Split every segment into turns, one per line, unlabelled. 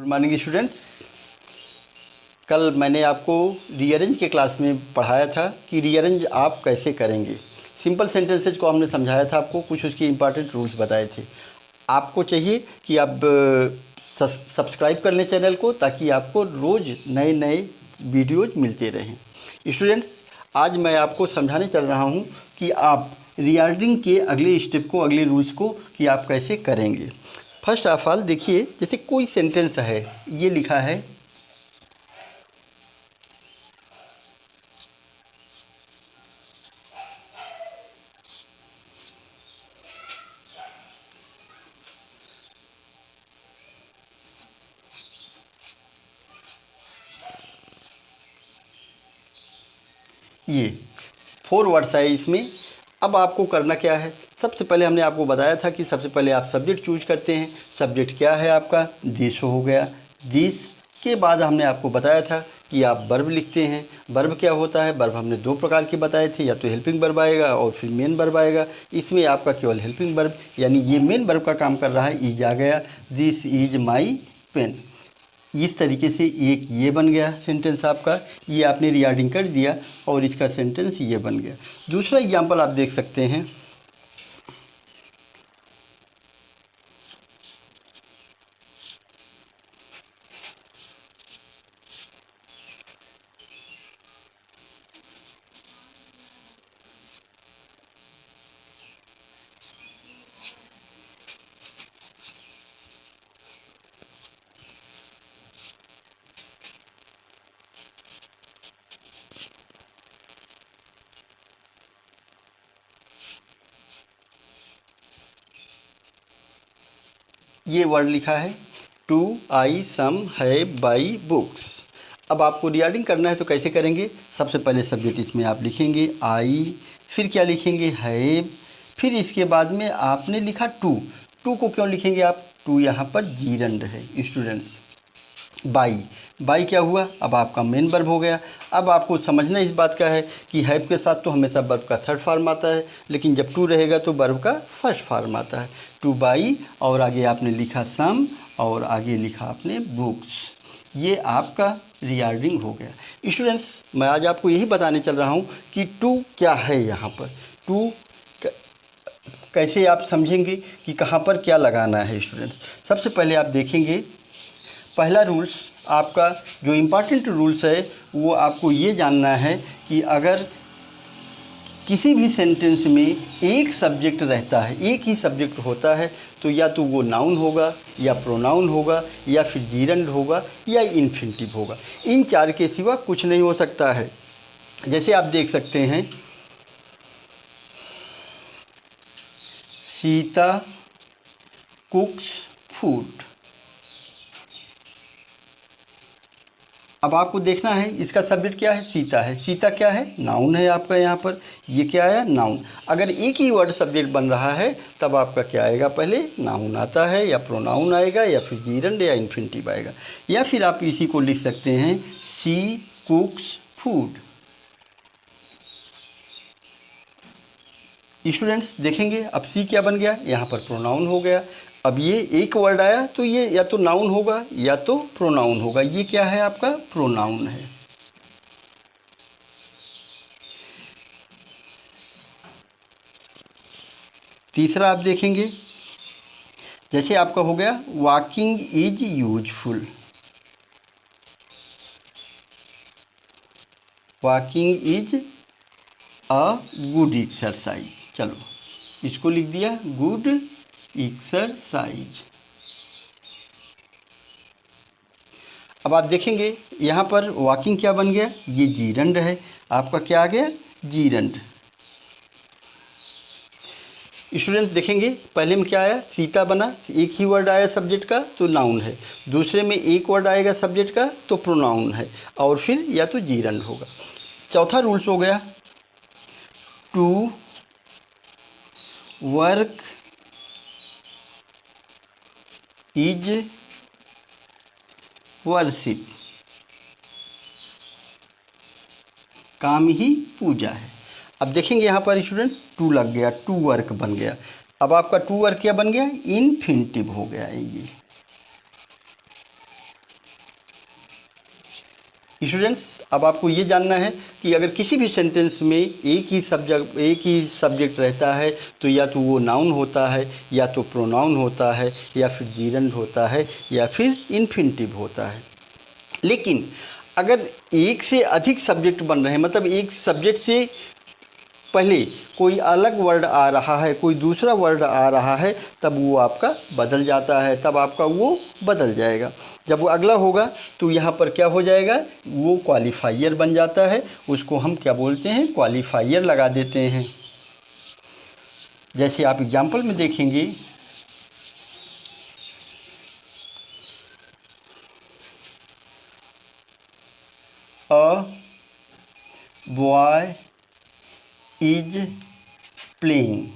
Good morning students. कल मैंने आपको रीअरेंज के क्लास में पढ़ाया था कि रीअरेंज आप कैसे करेंगे। सिंपल सेंटेंसेज को हमने समझाया था आपको, कुछ उसके इंपॉर्टेंट रूल्स बताए थे। आपको चाहिए कि आप सब्सक्राइब कर लें चैनल को, ताकि आपको रोज़ नए नए वीडियोज मिलते रहें। स्टूडेंट्स, आज मैं आपको समझाने चल रहा हूँ कि आप रीअरेंजिंग के अगले स्टेप को, अगले रूल्स को कि आप कैसे करेंगे। फर्स्ट ऑफ ऑल देखिए, जैसे कोई सेंटेंस है, ये लिखा है ये 4 वर्ड्स है इसमें। अब आपको करना क्या है, सबसे पहले हमने आपको बताया था कि सबसे पहले आप सब्जेक्ट चूज करते हैं। सब्जेक्ट क्या है आपका, दिस हो गया। दिस के बाद हमने आपको बताया था कि आप वर्ब लिखते हैं। वर्ब क्या होता है, वर्ब हमने 2 प्रकार के बताए थे, या तो हेल्पिंग वर्ब आएगा और फिर मेन वर्ब आएगा। इसमें आपका केवल हेल्पिंग वर्ब, यानी ये मेन वर्ब का काम कर रहा है, इज आ गया, दिस इज माई पेन। इस तरीके से एक ये बन गया सेंटेंस आपका, ये आपने रीअरेंज कर दिया और इसका सेंटेंस ये बन गया। दूसरा एग्जांपल आप देख सकते हैं, ये वर्ड लिखा है to I some have buy books. अब आपको रीअरेंज करना है तो कैसे करेंगे, सबसे पहले सब्जेक्ट इसमें आप लिखेंगे आई, फिर क्या लिखेंगे हैव, फिर इसके बाद में आपने लिखा टू। टू को क्यों लिखेंगे आप, टू यहाँ पर जीरंड है स्टूडेंट्स। बाई, बाई क्या हुआ, अब आपका मेन वर्ब हो गया। अब आपको समझना इस बात का है कि हैव के साथ तो हमेशा वर्ब का थर्ड फॉर्म आता है, लेकिन जब टू रहेगा तो वर्ब का फर्स्ट फॉर्म आता है। टू बाई, और आगे आपने लिखा सम, और आगे लिखा आपने बुक्स। ये आपका रीअरेंजिंग हो गया। स्टूडेंट्स, मैं आज आपको यही बताने चल रहा हूँ कि टू क्या है। यहाँ पर टू कैसे आप समझेंगे कि कहाँ पर क्या लगाना है। स्टूडेंट्स, सबसे पहले आप देखेंगे, पहला रूल्स आपका जो इम्पॉर्टेंट रूल्स है वो आपको ये जानना है कि अगर किसी भी सेंटेंस में एक सब्जेक्ट रहता है, एक ही सब्जेक्ट होता है, तो या तो वो नाउन होगा, या प्रोनाउन होगा, या फिर जीरंड होगा, या इन्फिनिटिव होगा। इन 4 के सिवा कुछ नहीं हो सकता है। जैसे आप देख सकते हैं, सीता कुक्स फूड। अब आपको देखना है इसका सब्जेक्ट क्या है, सीता है। सीता क्या है, नाउन है आपका यहाँ पर, ये क्या है, नाउन। अगर एक ही वर्ड सब्जेक्ट बन रहा है तब आपका क्या आएगा, पहले नाउन आता है, या प्रोनाउन आएगा, या फिर जीरंड या इन्फिनिटिव आएगा। या फिर आप इसी को लिख सकते हैं, शी कुक्स फूड। स्टूडेंट्स देखेंगे, अब सी क्या बन गया, यहाँ पर प्रोनाउन हो गया। अब ये एक वर्ड आया तो ये या तो नाउन होगा या तो प्रोनाउन होगा। ये क्या है आपका, प्रोनाउन है। तीसरा आप देखेंगे, जैसे आपका हो गया walking is useful. Walking is a good exercise. चलो इसको लिख दिया, गुड एक्सरसाइज। अब आप देखेंगे यहाँ पर वॉकिंग क्या बन गया, ये जीरंड है आपका, क्या आ गया, जीरंड। स्टूडेंट्स देखेंगे, पहले में क्या आया, सीता बना, एक ही वर्ड आया सब्जेक्ट का तो नाउन है। दूसरे में एक वर्ड आएगा सब्जेक्ट का तो प्रोनाउन है, और फिर या तो जीरंड होगा। चौथा रूल्स हो गया, टू वर्क इज वर्शिप। काम ही पूजा है। अब देखेंगे यहाँ पर स्टूडेंट, टू लग गया, टू वर्क बन गया। अब आपका टू वर्क क्या बन गया, इन्फिनिटिव हो गया है ये। स्टूडेंट्स, अब आपको ये जानना है कि अगर किसी भी सेंटेंस में एक ही सब्जेक्ट रहता है तो या तो वो नाउन होता है, या तो प्रोनाउन होता है, या फिर जीरंड होता है, या फिर इन्फिनिटिव होता है। लेकिन अगर एक से अधिक सब्जेक्ट बन रहे हैं, मतलब एक सब्जेक्ट से पहले कोई अलग वर्ड आ रहा है, कोई दूसरा वर्ड आ रहा है, तब वो आपका बदल जाता है, तब आपका वो बदल जाएगा। जब वो अगला होगा तो यहाँ पर क्या हो जाएगा, वो क्वालिफायर बन जाता है, उसको हम क्या बोलते हैं, क्वालिफायर लगा देते हैं। जैसे आप एग्जाम्पल में देखेंगे, अ बॉय इज प्लेइंग।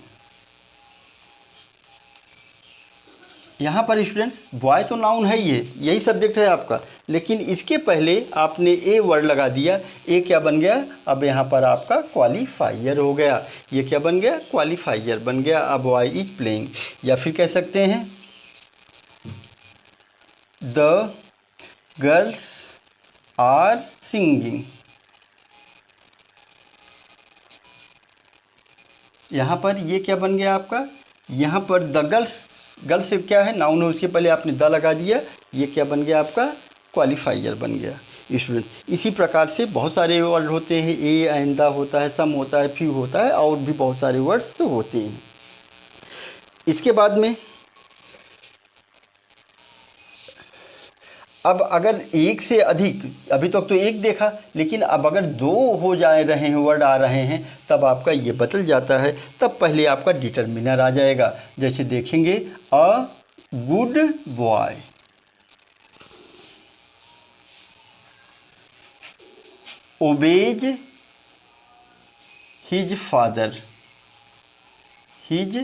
यहाँ पर स्टूडेंट्स बॉय तो नाउन है ही है, यही सब्जेक्ट है आपका, लेकिन इसके पहले आपने ए वर्ड लगा दिया। ए क्या बन गया, अब यहाँ पर आपका क्वालिफायर हो गया। ये क्या बन गया, क्वालिफायर बन गया। अब बॉय इज प्लेइंग, या फिर कह सकते हैं द गर्ल्स आर सिंगिंग। यहाँ पर ये क्या बन गया आपका, यहाँ पर द गर्ल्स से क्या है, नाउन है, उसके पहले आपने द लगा दिया, ये क्या बन गया आपका, क्वालिफायर बन गया। स्टूडेंट, इसी प्रकार से बहुत सारे वर्ड होते हैं, ए आइंदा होता है, सम होता है, फ्यू होता है, और भी बहुत सारे वर्ड्स तो होते हैं। इसके बाद में अब अगर एक से अधिक, अभी तक तो एक देखा, लेकिन अब अगर दो हो जा रहे हैं, वर्ड आ रहे हैं, तब आपका ये बदल जाता है। तब पहले आपका डिटर्मिनर आ जाएगा। जैसे देखेंगे, a good boy, obeys his father, his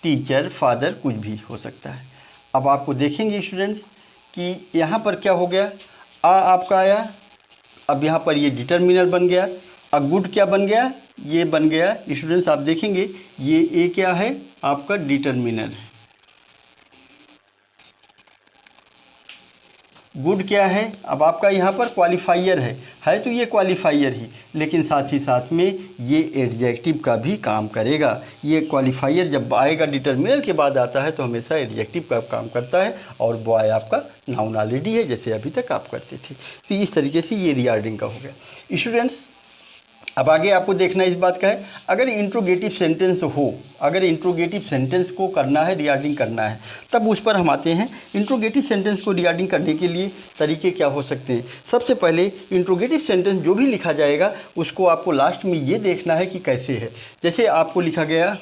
teacher, father कुछ भी हो सकता है। अब आपको देखेंगे स्टूडेंट्स कि यहाँ पर क्या हो गया, आ आपका आया, अब यहाँ पर ये डिटर्मिनर बन गया। अ गुड क्या बन गया, ये बन गया। स्टूडेंट्स आप देखेंगे ये ए क्या है, आपका डिटर्मिनर है। गुड क्या है, अब आपका यहाँ पर क्वालिफायर है तो ये क्वालिफायर ही, लेकिन साथ ही साथ में ये एडजेक्टिव का भी काम करेगा। ये क्वालिफायर जब आएगा डिटर्मिनर के बाद आता है तो हमेशा एडजेक्टिव का काम करता है, और बॉय आपका नाउन ऑलरेडी है, जैसे अभी तक आप करते थे। तो इस तरीके से ये रिगार्डिंग का हो गया। स्टूडेंट्स, अब आगे आपको देखना इस बात का है, अगर इंट्रोगेटिव सेंटेंस हो, अगर इंट्रोगेटिव सेंटेंस को करना है, रिगार्डिंग करना है, तब उस पर हम आते हैं। इंट्रोगेटिव सेंटेंस को रिगार्डिंग करने के लिए तरीके क्या हो सकते हैं। सबसे पहले इंट्रोगेटिव सेंटेंस जो भी लिखा जाएगा उसको आपको लास्ट में ये देखना है कि कैसे है। जैसे आपको लिखा गया,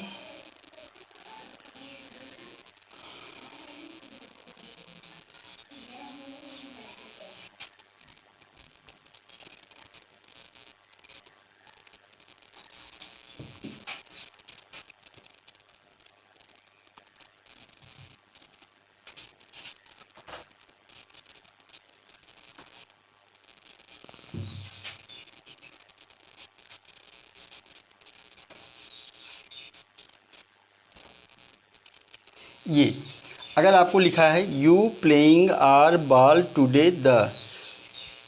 ये अगर आपको लिखा है you playing are ball today the,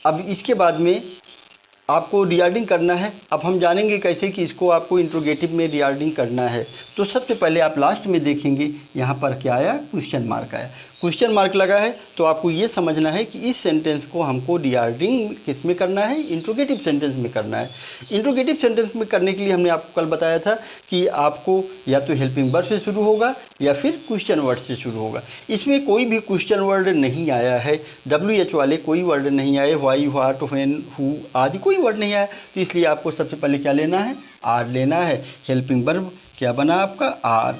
अब इसके बाद में आपको रिगार्डिंग करना है। अब हम जानेंगे कैसे कि इसको आपको इंट्रोगेटिव में रिगार्डिंग करना है। तो सबसे पहले आप लास्ट में देखेंगे यहाँ पर क्या आया, क्वेश्चन मार्क आया। क्वेश्चन मार्क लगा है तो आपको ये समझना है कि इस सेंटेंस को हमको रिगार्डिंग किस में करना है, इंट्रोगेटिव सेंटेंस में करना है। इंट्रोगेटिव सेंटेंस में करने के लिए हमने आपको कल बताया था कि आपको या तो हेल्पिंग वर्ब से शुरू होगा या फिर क्वेश्चन वर्ड से शुरू होगा। इसमें कोई भी क्वेश्चन वर्ड नहीं आया है, WH वाले कोई वर्ड नहीं आए, व्हाई, व्हाट, व्हेन, हु आदि कोई वर्ड नहीं आया। तो इसलिए आपको सबसे पहले क्या लेना है, आर लेना है। हेल्पिंग वर्ब क्या बना आपका, आर।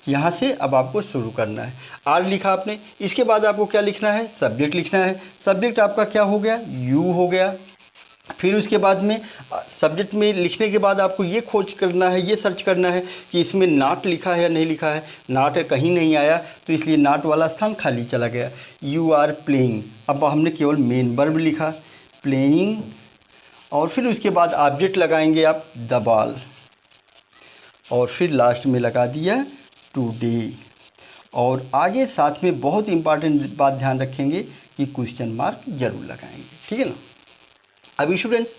यहाँ से अब आपको शुरू करना है। आर लिखा आपने, इसके बाद आपको क्या लिखना है, सब्जेक्ट लिखना है। सब्जेक्ट आपका क्या हो गया, यू हो गया। फिर उसके बाद में सब्जेक्ट में लिखने के बाद आपको ये खोज करना है, ये सर्च करना है कि इसमें नॉट लिखा है या नहीं लिखा है। नॉट कहीं नहीं आया तो इसलिए नॉट वाला सन खाली चला गया। यू आर प्लेइंग, अब हमने केवल मेन वर्ब लिखा प्लेइंग, और फिर उसके बाद ऑब्जेक्ट लगाएंगे आप द बॉल, और फिर लास्ट में लगा दिया टुडे। और आगे साथ में बहुत इंपॉर्टेंट बात ध्यान रखेंगे कि क्वेश्चन मार्क जरूर लगाएंगे, ठीक है ना। अभी स्टूडेंट्स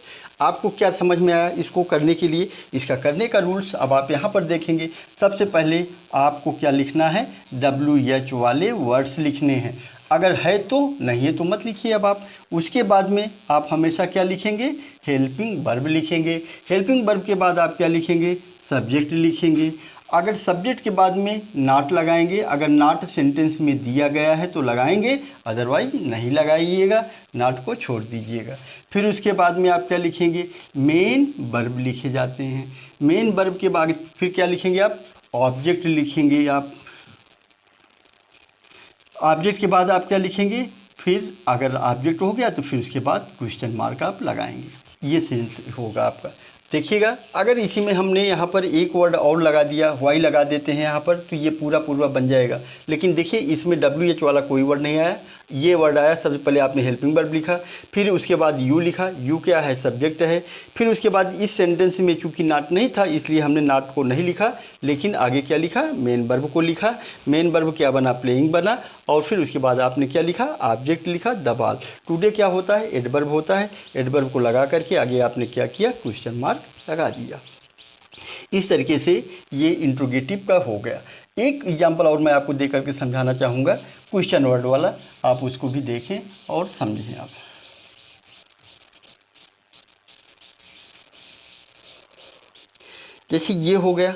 आपको क्या समझ में आया इसको करने के लिए? इसका करने का रूल्स अब आप यहाँ पर देखेंगे। सबसे पहले आपको क्या लिखना है, WH वाले वर्ड्स लिखने हैं। अगर है तो, नहीं है तो मत लिखिए अब आप। उसके बाद में आप हमेशा क्या लिखेंगे, हेल्पिंग वर्ब लिखेंगे। हेल्पिंग वर्ब के बाद आप क्या लिखेंगे, सब्जेक्ट लिखेंगे। अगर सब्जेक्ट के बाद में नॉट लगाएंगे, अगर नॉट सेंटेंस में दिया गया है तो लगाएंगे, अदरवाइज नहीं लगाइएगा, नॉट को छोड़ दीजिएगा। फिर उसके बाद में आप क्या लिखेंगे, मेन वर्ब लिखे जाते हैं। मेन वर्ब के बाद फिर क्या लिखेंगे आप, ऑब्जेक्ट लिखेंगे आप। ऑब्जेक्ट के बाद आप क्या लिखेंगे, फिर अगर ऑब्जेक्ट हो गया तो फिर उसके बाद क्वेश्चन मार्क आप लगाएंगे। ये सेंस होगा आपका। देखिएगा, अगर इसी में हमने यहाँ पर एक वर्ड और लगा दिया, वाई लगा देते हैं यहाँ पर, तो ये पूरा पूरा बन जाएगा। लेकिन देखिए इसमें WH वाला कोई वर्ड नहीं आया, ये वर्ड आया। सबसे पहले आपने हेल्पिंग वर्ब लिखा, फिर उसके बाद यू लिखा। यू क्या है, सब्जेक्ट है। फिर उसके बाद इस सेंटेंस में चूंकि नॉट नहीं था इसलिए हमने नॉट को नहीं लिखा, लेकिन आगे क्या लिखा, मेन वर्ब को लिखा। मेन वर्ब क्या बना, प्लेइंग बना। और फिर उसके बाद आपने क्या लिखा, ऑब्जेक्ट लिखा, दबाल। टुडे क्या होता है, एडवर्ब होता है। एडवर्ब को लगा करके आगे आपने क्या किया, क्वेश्चन मार्क लगा दिया। इस तरीके से ये इंट्रोगेटिव का हो गया। एक एग्जाम्पल और मैं आपको दे करके समझाना चाहूँगा, क्वेश्चन वर्ड वाला, आप उसको भी देखें और समझें आप। जैसे ये हो गया,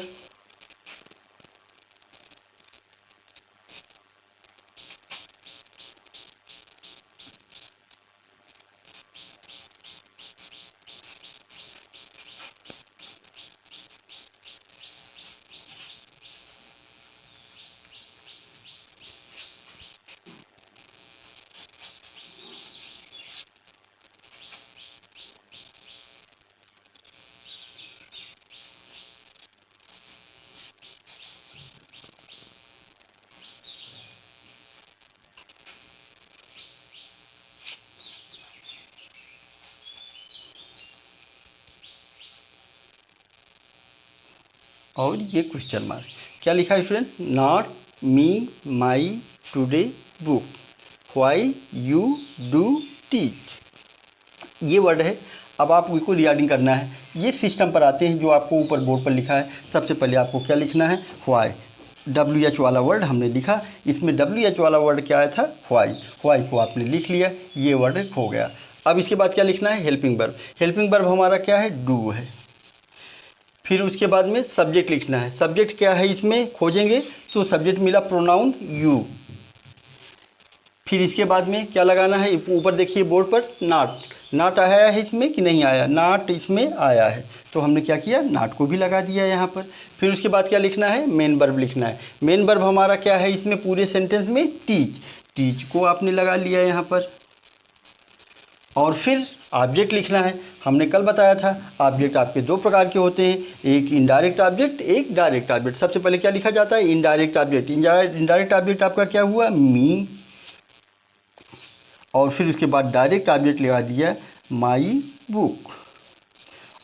और ये क्वेश्चन मार्क। क्या लिखा है student, not me my today book, why you do teach. ये वर्ड है। अब आपको इसको रिगार्डिंग करना है। ये सिस्टम पर आते हैं जो आपको ऊपर बोर्ड पर लिखा है। सबसे पहले आपको क्या लिखना है, व्हाई। WH वाला वर्ड हमने लिखा, इसमें WH वाला वर्ड क्या आया था, व्हाई। व्हाई को आपने लिख लिया, ये वर्ड हो गया। अब इसके बाद क्या लिखना है, हेल्पिंग वर्ब। हेल्पिंग वर्ब हमारा क्या है, डू है। फिर उसके बाद में सब्जेक्ट लिखना है। सब्जेक्ट क्या है, इसमें खोजेंगे तो सब्जेक्ट मिला प्रोनाउन यू। फिर इसके बाद में क्या लगाना है, ऊपर देखिए बोर्ड पर नॉट। नॉट आया है इसमें कि नहीं आया, नॉट इसमें आया है, तो हमने क्या किया, नॉट को भी लगा दिया यहाँ पर। फिर उसके बाद क्या लिखना है, मेन वर्ब लिखना है। मेन वर्ब हमारा क्या है इसमें पूरे सेंटेंस में, टीच। टीच को आपने लगा लिया यहाँ पर। और फिर ऑब्जेक्ट लिखना है। हमने कल बताया था ऑब्जेक्ट आपके दो प्रकार के होते हैं, एक इनडायरेक्ट ऑब्जेक्ट, एक डायरेक्ट ऑब्जेक्ट। सबसे पहले क्या लिखा जाता है, इनडायरेक्ट ऑब्जेक्ट। इनडायरेक्ट ऑब्जेक्ट आपका क्या हुआ, मी। और फिर उसके बाद डायरेक्ट ऑब्जेक्ट लगा दिया माई बुक,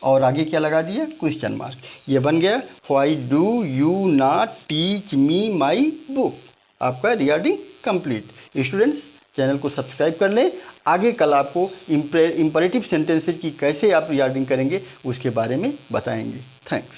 और आगे क्या लगा दिया, क्वेश्चन मार्क। ये बन गया, why do you not teach me my book. आपका रिगार्डिंग कंप्लीट। स्टूडेंट्स चैनल को सब्सक्राइब कर लें। आगे कल आपको इम्परेटिव सेंटेंसेज की कैसे आप रिगार्डिंग करेंगे उसके बारे में बताएंगे। थैंक्स।